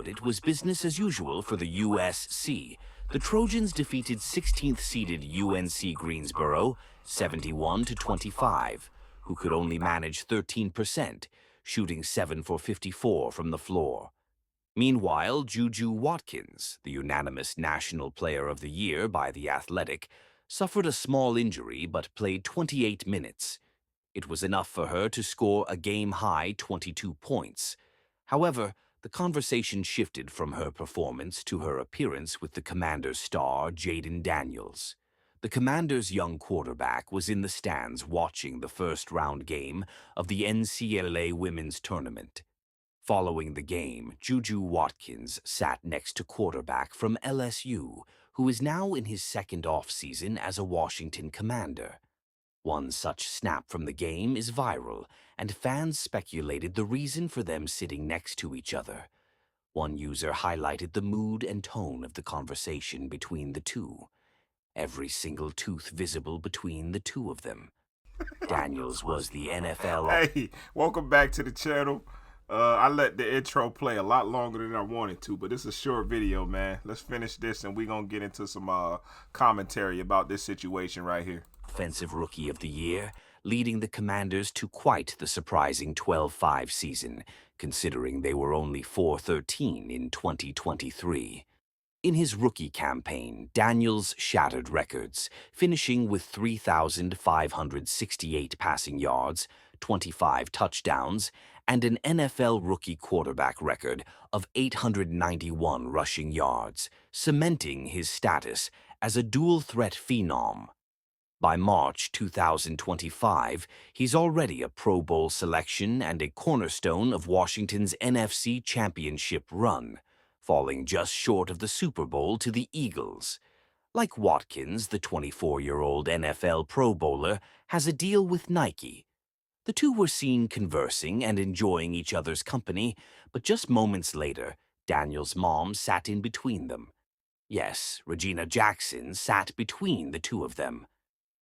put it, was business as usual for the USC. The Trojans defeated 16th-seeded UNC Greensboro 71-25, who could only manage 13%, shooting 7 for 54 from the floor. Meanwhile, JuJu Watkins, the unanimous National Player of the Year by The Athletic, suffered a small injury but played 28 minutes. It was enough for her to score a game-high 22 points. However, the conversation shifted from her performance to her appearance with the Commanders' star, Jayden Daniels. The Commanders' young quarterback was in the stands watching the first-round game of the NCAA Women's Tournament. Following the game, JuJu Watkins sat next to quarterback from LSU, who is now in his second off-season as a Washington Commander. One such snap from the game is viral, and fans speculated the reason for them sitting next to each other. One user highlighted the mood and tone of the conversation between the two. Every single tooth visible between the two of them. Daniels was the NFL... Hey, welcome back to the channel. I let the intro play a lot longer than I wanted to, but it's a short video, man. Let's finish this and we're going to get into some commentary about this situation right here. Offensive Rookie of the Year, leading the Commanders to quite the surprising 12-5 season, considering they were only 4-13 in 2023. In his rookie campaign, Daniels shattered records, finishing with 3,568 passing yards, 25 touchdowns, and an NFL rookie quarterback record of 891 rushing yards, cementing his status as a dual-threat phenom. By March 2025, he's already a Pro Bowl selection and a cornerstone of Washington's NFC Championship run, falling just short of the Super Bowl to the Eagles. Like Watkins, the 24-year-old NFL Pro Bowler has a deal with Nike. The two were seen conversing and enjoying each other's company, but just moments later, Daniels' mom sat in between them. Yes, Regina Jackson sat between the two of them.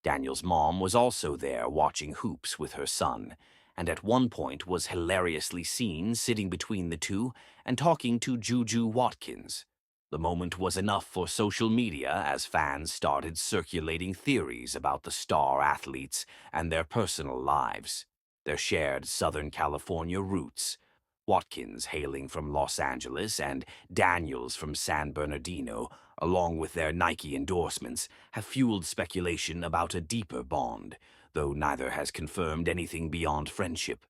Daniels' mom was also there watching hoops with her son, and at one point was hilariously seen sitting between the two and talking to JuJu Watkins. The moment was enough for social media as fans started circulating theories about the star athletes and their personal lives. Their shared Southern California roots, Watkins hailing from Los Angeles and Daniels from San Bernardino, along with their Nike endorsements, have fueled speculation about a deeper bond, though neither has confirmed anything beyond friendship.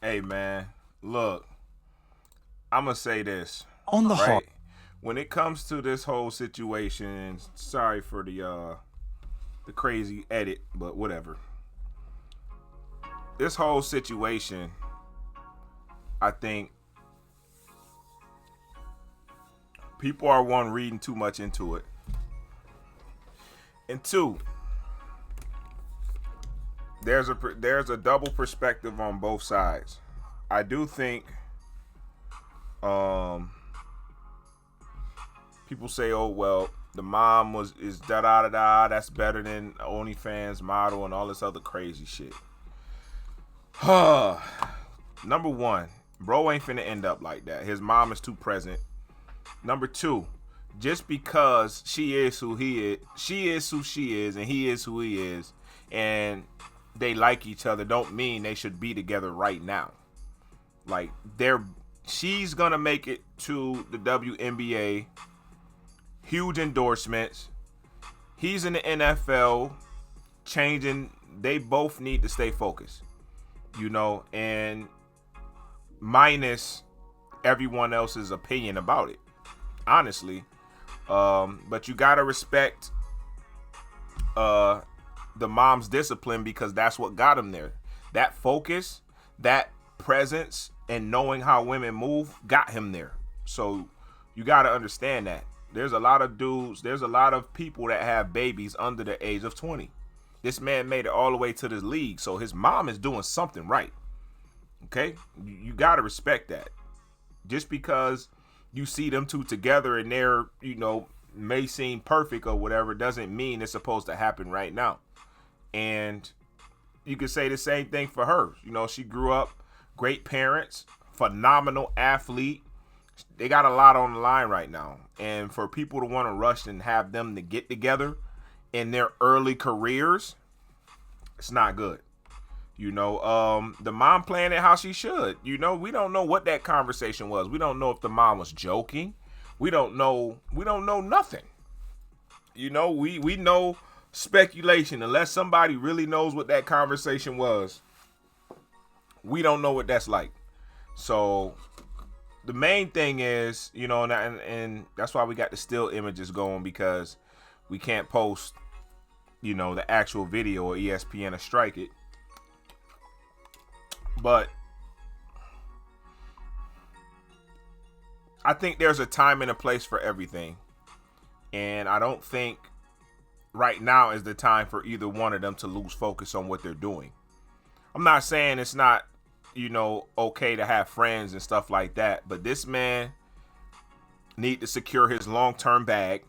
Hey, man, look, I'm going to say this. On the right? When it comes to this whole situation, sorry for the crazy edit, but whatever. This whole situation, I think people are, one, reading too much into it. And two, there's a double perspective on both sides. I do think people say, oh, well, the mom is da-da-da-da, that's better than OnlyFans model and all this other crazy shit. Number one, bro ain't finna end up like that. His mom is too present. Number two, just because she is who he is, she is who she is, and he is who he is, and they like each other, don't mean they should be together right now. Like, she's gonna make it to the WNBA, huge endorsements. He's in the NFL, changing. They both need to stay focused, you know, and minus everyone else's opinion about it, honestly. But you gotta respect the mom's discipline, because that's what got him there. That focus, that presence, and knowing how women move got him there. So you gotta understand that. There's a lot of dudes, there's a lot of people that have babies under the age of 20. This man made it all the way to this league, so his mom is doing something right. Okay? You gotta respect that. Just because you see them two together and they're, you know, may seem perfect or whatever, doesn't mean it's supposed to happen right now. And you could say the same thing for her. You know, she grew up great parents, phenomenal athlete. They got a lot on the line right now. And for people to want to rush and have them to get together in their early careers, it's not good. You know, the mom playing it how she should. You know, we don't know what that conversation was. We don't know if the mom was joking. We don't know nothing. You know, we know speculation. Unless somebody really knows what that conversation was, we don't know what that's like. So the main thing is, you know, and that's why we got the still images going, because we can't post, you know, the actual video or ESPN or strike it. But I think there's a time and a place for everything. And I don't think right now is the time for either one of them to lose focus on what they're doing. I'm not saying it's not, you know, okay to have friends and stuff like that, but this man need to secure his long-term bag,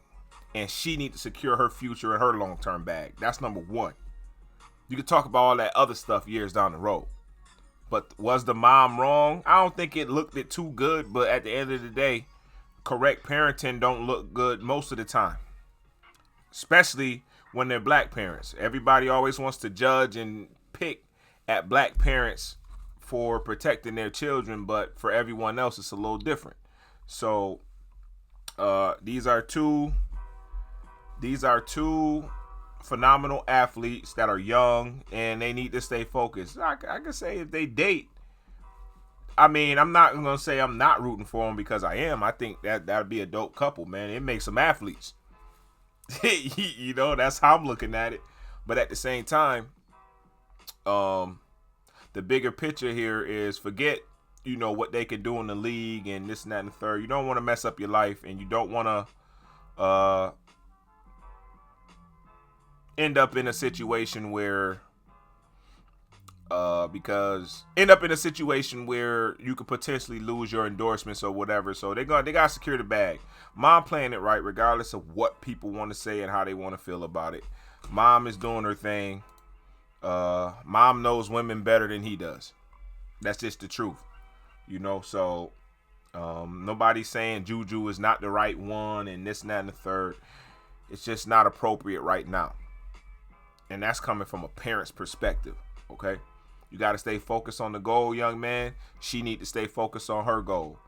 and she need to secure her future and her long-term bag. That's number one. You can talk about all that other stuff years down the road. But was the mom wrong? I don't think it looked it too good, but at the end of the day, correct parenting don't look good most of the time. Especially when they're black parents. Everybody always wants to judge and pick at black parents for protecting their children, but for everyone else, it's a little different. So these are two phenomenal athletes that are young, and they need to stay focused. I can say if they date, I mean, I'm not gonna say I'm not rooting for them, because I am. I think that'd be a dope couple, man. It makes them athletes. You know, that's how I'm looking at it. But at the same time, the bigger picture here is, forget, you know, what they can do in the league and this and that and the third. You don't want to mess up your life, and you don't want to end up in a situation where you could potentially lose your endorsements or whatever. So they got to secure the bag. Mom playing it right, regardless of what people want to say and how they want to feel about it. Mom is doing her thing. Mom knows women better than he does. That's just the truth, you know. So nobody's saying JuJu is not the right one and this and that and the third. It's just not appropriate right now. And that's coming from a parent's perspective, okay? You got to stay focused on the goal, young man. She need to stay focused on her goal.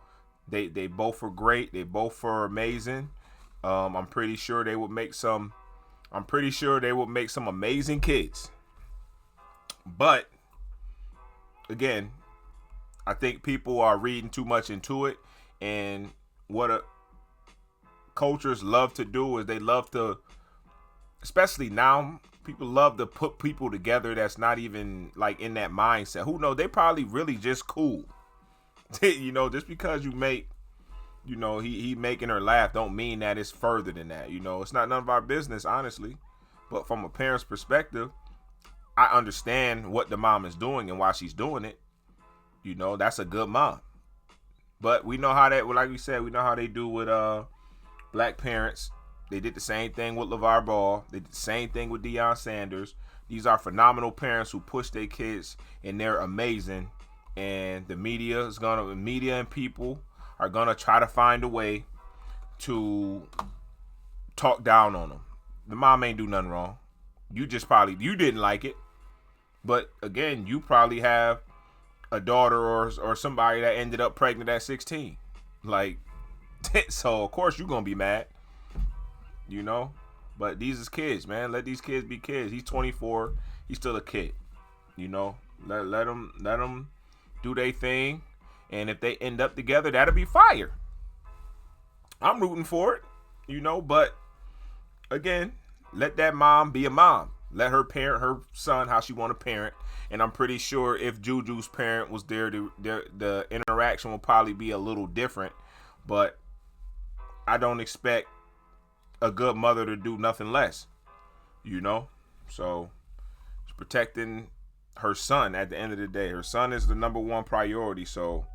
They both are great. They both are amazing. I'm pretty sure they would make some amazing kids. But again, I think people are reading too much into it, and what cultures love to do is they love to, especially now, people love to put people together that's not even like in that mindset. Who knows? They probably really just cool. You know, just because you make, you know, he making her laugh don't mean that it's further than that. You know, it's not none of our business, honestly. But from a parent's perspective, I understand what the mom is doing and why she's doing it. You know, that's a good mom. But we know how that, like we said, we know how they do with black parents. They did the same thing with LeVar Ball. They did the same thing with Deion Sanders. These are phenomenal parents who push their kids, and they're amazing. And the media and people are gonna try to find a way to talk down on them. The mom ain't do nothing wrong. You didn't like it. But again, you probably have a daughter or somebody that ended up pregnant at 16. Like, so of course you're gonna be mad. You know, but these is kids, man. Let these kids be kids. He's 24. He's still a kid. You know, let them do their thing. And if they end up together, that'll be fire. I'm rooting for it, you know. But again, let that mom be a mom. Let her parent her son how she want to parent. And I'm pretty sure if JuJu's parent was there, the interaction will probably be a little different. But I don't expect a good mother to do nothing less, you know. So she's protecting her son. At the end of the day, her son is the number one priority. So,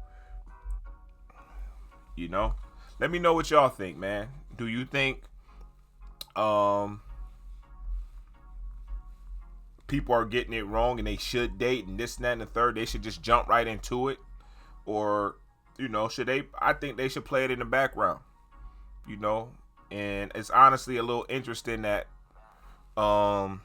you know, let me know what y'all think, man. Do you think people are getting it wrong and they should date and this and that and the third, they should just jump right into it, or should they? I think they should play it in the background, and it's honestly a little interesting that the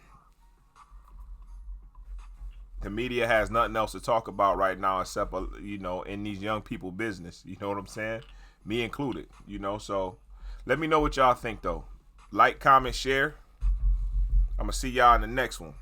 media has nothing else to talk about right now except in these young people business. You know what I'm saying? Me included. So let me know what y'all think though. Like, comment, share. I'm gonna see y'all in the next one.